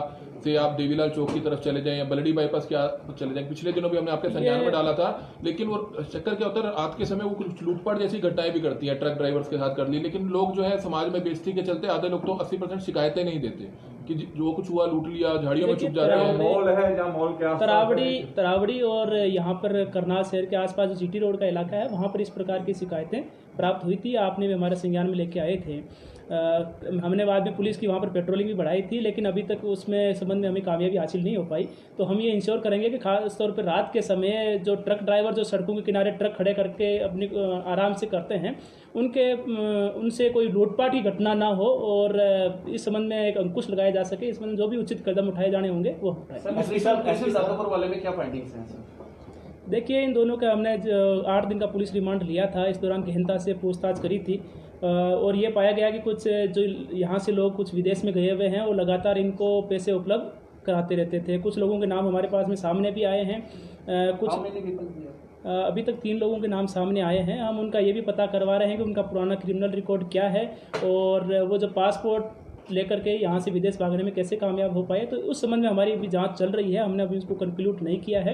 से आप देवीलाल चौक की तरफ चले जाएं या बलडी बाईपास के चले जाएं, पिछले दिनों भी हमने आपके संज्ञान में डाला था, लेकिन वो चक्कर क्या होता है रात के समय वो कुछ लूटपाट जैसी घटनाएं भी करती हैं, ट्रक ड्राइवर्स के साथ कर ली, लेकिन लोग जो है समाज में बेइज्जती के चलते आधे लोग तो 80% शिकायतें नहीं देते कि जो कुछ हुआ लूट लिया, झाड़ियों में छुप जा रहे हैं। मॉल है या मॉल के आसपास तरावड़ी और यहाँ पर करनाल शहर के आसपास जो जीटी रोड का इलाका है वहाँ पर इस प्रकार की शिकायतें प्राप्त हुई थी, आपने भी हमारे संज्ञान में लेके आए थे। हमने बाद में पुलिस की वहाँ पर पेट्रोलिंग भी बढ़ाई थी, लेकिन अभी तक उसमें संबंध में हमें कामयाबी हासिल नहीं हो पाई। तो हम ये इंश्योर करेंगे कि खास तौर पर रात के समय जो ट्रक ड्राइवर जो सड़कों के किनारे ट्रक खड़े करके अपनी आराम से करते हैं उनसे कोई लूटपाट की घटना ना हो और इस संबंध में एक अंकुश लगाया जा सके। इस संबंध में जो भी उचित कदम उठाए जाने होंगे वो उठाए। वाले में क्या फाइंडिंग्स हैं सर? देखिए इन दोनों का हमने 8 दिन का पुलिस रिमांड लिया था, इस दौरान गहनता से पूछताछ करी थी और ये पाया गया कि कुछ जो यहाँ से लोग कुछ विदेश में गए हुए हैं वो लगातार इनको पैसे उपलब्ध कराते रहते थे। कुछ लोगों के नाम हमारे पास में सामने भी आए हैं, अभी तक 3 लोगों के नाम सामने आए हैं। हम उनका ये भी पता करवा रहे हैं कि उनका पुराना क्रिमिनल रिकॉर्ड क्या है और वो जो पासपोर्ट लेकर के यहाँ से विदेश भागने में कैसे कामयाब हो पाए। तो उस संबंध में हमारी अभी जांच चल रही है, हमने अभी उसको कंक्लूड नहीं किया है,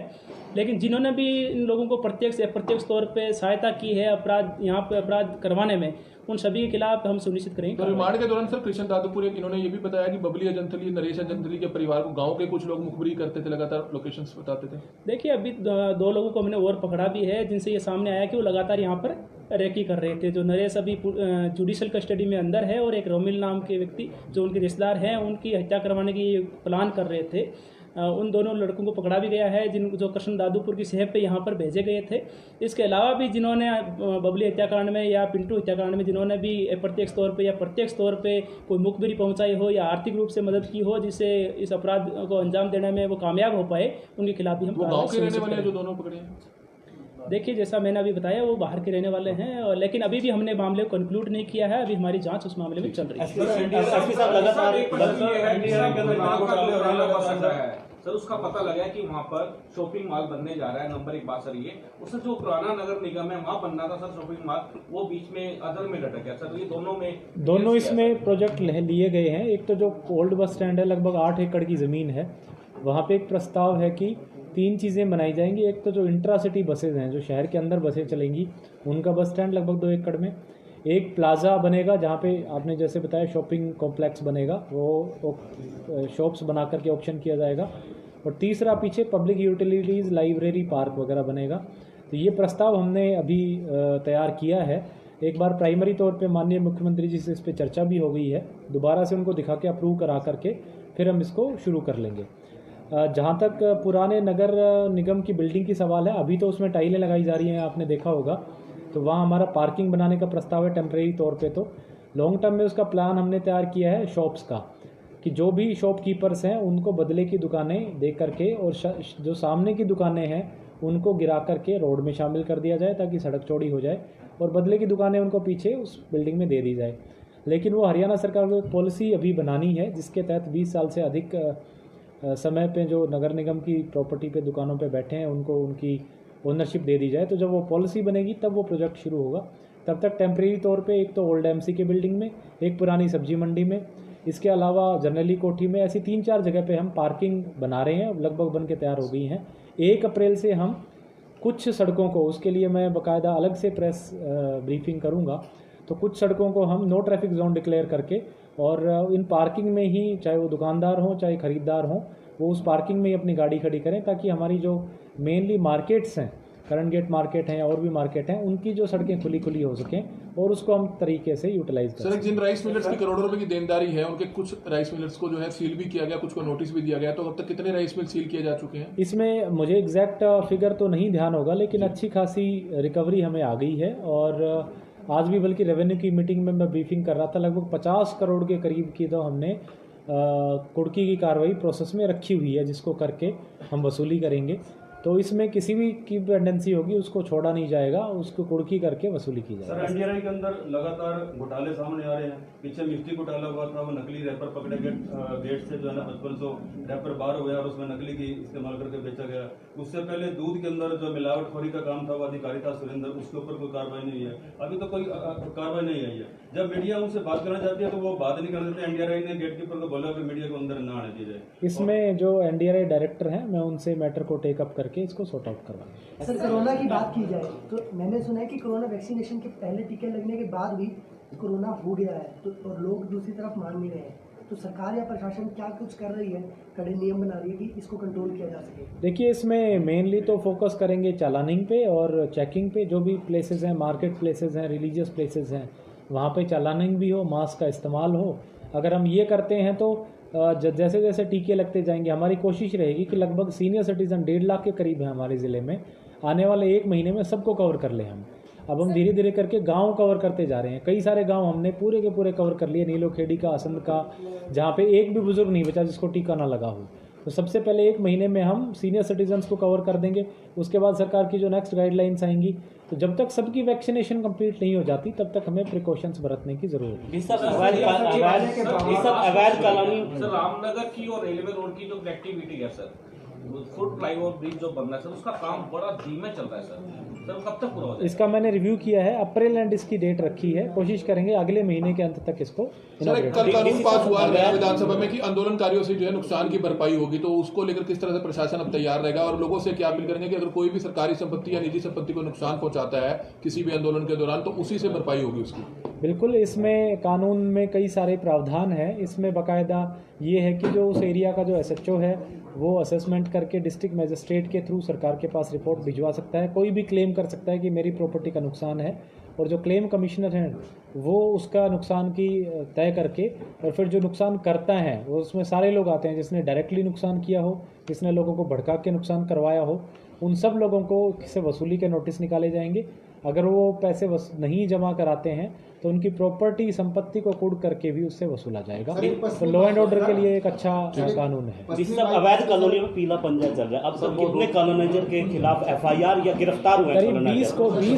लेकिन जिन्होंने भी इन लोगों को प्रत्यक्ष या अप्रत्यक्ष तौर पे सहायता की है यहाँ पे अपराध करवाने में, उन सभी के खिलाफ हम सुनिश्चित करेंगे। तो रिमांड के दौरान सर कृष्ण दादुपुर इन्होंने ये भी बताया कि बबली अजंतली, नरेश अजंतली के परिवार को गांव के कुछ लोग मुखबिरी करते थे, लगातार लोकेशंस बताते थे। देखिए अभी 2 लोगों को हमने और पकड़ा भी है जिनसे ये सामने आया कि वो लगातार यहाँ पर रेकी कर रहे थे। जो नरेश अभी जुडिशियल कस्टडी में अंदर है और एक रोमिल नाम के व्यक्ति जो उनके रिश्तेदार हैं उनकी हत्या करवाने की प्लान कर रहे थे। उन दोनों लड़कों को पकड़ा भी गया है जो कृष्ण दादुपुर की सेहत पे यहाँ पर भेजे गए थे। इसके अलावा भी जिन्होंने बबली हत्याकांड में या पिंटू हत्याकांड में जिन्होंने भी अप्रत्यक्ष तौर पे या प्रत्यक्ष तौर पे कोई मुखबिरी पहुंचाई हो या आर्थिक रूप से मदद की हो जिससे इस अपराध को अंजाम देने में वो कामयाब हो पाए, उनके खिलाफ भी हम गाँव के रहने वाले जो दोनों पकड़े हैं। देखिए जैसा मैंने अभी बताया वो बाहर के रहने वाले हैं, लेकिन अभी भी हमने मामले को कंक्लूड नहीं किया है, अभी हमारी जांच उस मामले में चल रही है। सर उसका पता लगा कि वहाँ पर शॉपिंग मॉल बनने जा रहा है। नंबर 1 बात सर ये, उससे जो पुराना नगर निगम है वहाँ बनना था सर शॉपिंग मॉल, वो बीच में अदर में लटक गया सर। ये दोनों इसमें प्रोजेक्ट लिए गए हैं। एक तो जो ओल्ड बस स्टैंड है लगभग 8 एकड़ की ज़मीन है, वहाँ पे एक प्रस्ताव है कि 3 चीज़ें बनाई जाएंगी। एक तो जो इंट्रा सिटी बसेज हैं, जो शहर के अंदर बसें चलेंगी, उनका बस स्टैंड लगभग 2 एकड़ में। एक प्लाजा बनेगा जहाँ पे आपने जैसे बताया शॉपिंग कॉम्प्लेक्स बनेगा, वो शॉप्स बना करके ऑप्शन किया जाएगा। और तीसरा पीछे पब्लिक यूटिलिटीज़, लाइब्रेरी, पार्क वगैरह बनेगा। तो ये प्रस्ताव हमने अभी तैयार किया है। एक बार प्राइमरी तौर पे माननीय मुख्यमंत्री जी से इस पर चर्चा भी हो गई है, दोबारा से उनको दिखा के अप्रूव करा करके फिर हम इसको शुरू कर लेंगे। जहाँ तक पुराने नगर निगम की बिल्डिंग की सवाल है, अभी तो उसमें टाइलें लगाई जा रही हैं, आपने देखा होगा, तो वहाँ हमारा पार्किंग बनाने का प्रस्ताव है टेम्परेरी तौर पे। तो लॉन्ग टर्म में उसका प्लान हमने तैयार किया है शॉप्स का, कि जो भी शॉपकीपर्स हैं उनको बदले की दुकानें दे करके और जो सामने की दुकानें हैं उनको गिरा करके रोड में शामिल कर दिया जाए ताकि सड़क चौड़ी हो जाए और बदले की दुकानें उनको पीछे उस बिल्डिंग में दे दी जाए। लेकिन वो हरियाणा सरकार को एक पॉलिसी अभी बनानी है जिसके तहत 20 साल से अधिक समय पे जो नगर निगम की प्रॉपर्टी पे दुकानों पे बैठे हैं उनको उनकी ओनरशिप दे दी जाए। तो जब वो पॉलिसी बनेगी तब वो प्रोजेक्ट शुरू होगा। तब तक टेम्परेरी तौर पे एक तो ओल्ड एमसी के बिल्डिंग में, एक पुरानी सब्जी मंडी में, इसके अलावा जनरली कोठी में, ऐसी 3-4 जगह पे हम पार्किंग बना रहे हैं, लगभग बन के तैयार हो गई हैं। 1 अप्रैल से हम कुछ सड़कों को, उसके लिए मैं बाकायदा अलग से प्रेस ब्रीफिंग करूँगा, तो कुछ सड़कों को हम नो ट्रैफिक जोन डिक्लेयर करके और इन पार्किंग में ही, चाहे वो दुकानदार हों चाहे ख़रीदार हों, वो उस पार्किंग में ही अपनी गाड़ी खड़ी करें, ताकि हमारी जो मेनली मार्केट्स हैं, करंट गेट मार्केट हैं और भी मार्केट हैं, उनकी जो सड़कें खुली हो सकें और उसको हम तरीके से यूटिलाइज करें। सर, जिन राइस मिलर्स की करोड़ों रुपए की देनदारी है, उनके कुछ राइस मिलर्स को जो है सील भी किया गया, कुछ को नोटिस भी दिया गया, तो अब तक कितने राइस मिल सील किए जा चुके हैं? इसमें मुझे एग्जैक्ट फिगर तो नहीं ध्यान होगा, लेकिन अच्छी खासी रिकवरी हमें आ गई है। और आज भी बल्कि रेवेन्यू की मीटिंग में मैं ब्रीफिंग कर रहा था, लगभग 50 करोड़ के करीब की तो हमने कुर्की की कार्रवाई प्रोसेस में रखी हुई है, जिसको करके हम वसूली करेंगे। तो इसमें किसी भी की पेंडेंसी होगी उसको छोड़ा नहीं जाएगा, उसको कुर्की करके वसूली की जाएगी। सर, एनडीआरआई के अंदर लगातार घोटाले सामने आ रहे हैं। पीछे मिष्टी घोटाला हुआ था, वो नकली रैपर पकड़े गेट से जो है ना 5500 रैपर बाहर हो गया और उसमें नकली की इस्तेमाल करके बेचा गया। उससे पहले दूध के अंदर जो मिलावटखोरी का काम था, वो अधिकारी था सुरेंद्र, उसके ऊपर कोई कार्रवाई नहीं है, अभी तो कोई कार्रवाई नहीं आई है। जब मीडिया उनसे बात करना चाहती है तो वो बात नहीं कर देते। एनडीआरआई ने गेट कीपर को बोला कि मीडिया को अंदर ना आने दी जाए। इसमें जो एनडीआरआई डायरेक्टर हैं, मैं उनसे मैटर को टेकअप करके इसको सॉर्ट आउट करवाएंगे। सर, कोरोना की बात की जाए तो मैंने सुना है कि कोरोना वैक्सीनेशन के पहले टीके लगने के बाद भी कोरोना हो गया है, तो और लोग दूसरी तरफ मान नहीं रहे हैं, तो सरकार या प्रशासन क्या कुछ कर रही है, कड़े नियम बना रही है कि इसको कंट्रोल किया जा सके? देखिए, इसमें मेनली तो फोकस करेंगे चालानिंग पे और चेकिंग पे। जो भी प्लेसेस हैं, मार्केट प्लेसेस हैं, रिलीजियस प्लेसेस हैं, वहाँ पे चालानिंग भी हो, मास्क का इस्तेमाल हो। अगर हम ये करते हैं तो जैसे जैसे टीके लगते जाएंगे, हमारी कोशिश रहेगी कि लगभग सीनियर सिटीज़न 1.5 लाख के करीब है हमारे ज़िले में, आने वाले 1 महीने में सबको कवर कर लें हम। अब हम धीरे धीरे करके गांव कवर करते जा रहे हैं। कई सारे गांव हमने पूरे के पूरे कवर कर लिए, नीलोखेड़ी का, असंध का, जहाँ पे एक भी बुजुर्ग नहीं बचा जिसको टीका ना लगा हो। तो सबसे पहले 1 महीने में हम सीनियर सिटीजन्स को कवर कर देंगे। उसके बाद सरकार की जो नेक्स्ट गाइडलाइंस आएंगी, तो जब तक सबकी वैक्सीनेशन कंप्लीट नहीं हो जाती तब तक हमें प्रिकॉशंस बरतने की जरूरत है। सर, रामनगर की और रेलवे रोड की जो कनेक्टिविटी है सर, फुट फ्लाईओवर ब्रिज जो बनना है सर, उसका काम बड़ा धीमे चल रहा है सर कब तक पूरा हो जाएगा? इसका मैंने रिव्यू किया है, अप्रैल एंड इसकी डेट रखी है, कोशिश करेंगे अगले महीने के अंत तक इसको। सर, कल कानून पास हुआ है विधानसभा में कि आंदोलनकारियों से जो है नुकसान की भरपाई होगी, तो उसको लेकर किस तरह से प्रशासन अब तैयार रहेगा और लोगों से क्या अपील करेंगे कि अगर कोई भी सरकारी संपत्ति या निजी संपत्ति को नुकसान पहुंचाता है किसी भी आंदोलन के दौरान, तो उसी से भरपाई होगी उसकी? बिल्कुल, इसमें कानून में कई सारे प्रावधान हैं। इसमें बाकायदा ये है कि जो उस एरिया का जो एसएचओ है वो असेसमेंट करके डिस्ट्रिक्ट मजिस्ट्रेट के थ्रू सरकार के पास रिपोर्ट भिजवा सकता है। कोई भी क्लेम कर सकता है कि मेरी प्रॉपर्टी का नुकसान है, और जो क्लेम कमिश्नर हैं वो उसका नुकसान की तय करके, और फिर जो नुकसान करता है वो उसमें सारे लोग आते हैं, जिसने डायरेक्टली नुकसान किया हो, जिसने लोगों को भड़का के नुकसान करवाया हो, उन सब लोगों को से वसूली के नोटिस निकाले जाएंगे। अगर वो पैसे नहीं जमा कराते हैं तो उनकी प्रॉपर्टी संपत्ति को कुड़ करके भी उससे वसूला जाएगा। तो लॉ एंड ऑर्डर के लिए एक अच्छा कानून है। इस सब अवैध कॉलोनियों में पीला पंजा चल रहा है। अब तक कितने कॉलोनाइजर के खिलाफ एफआईआर या गिरफ्तार हुए? करीब 20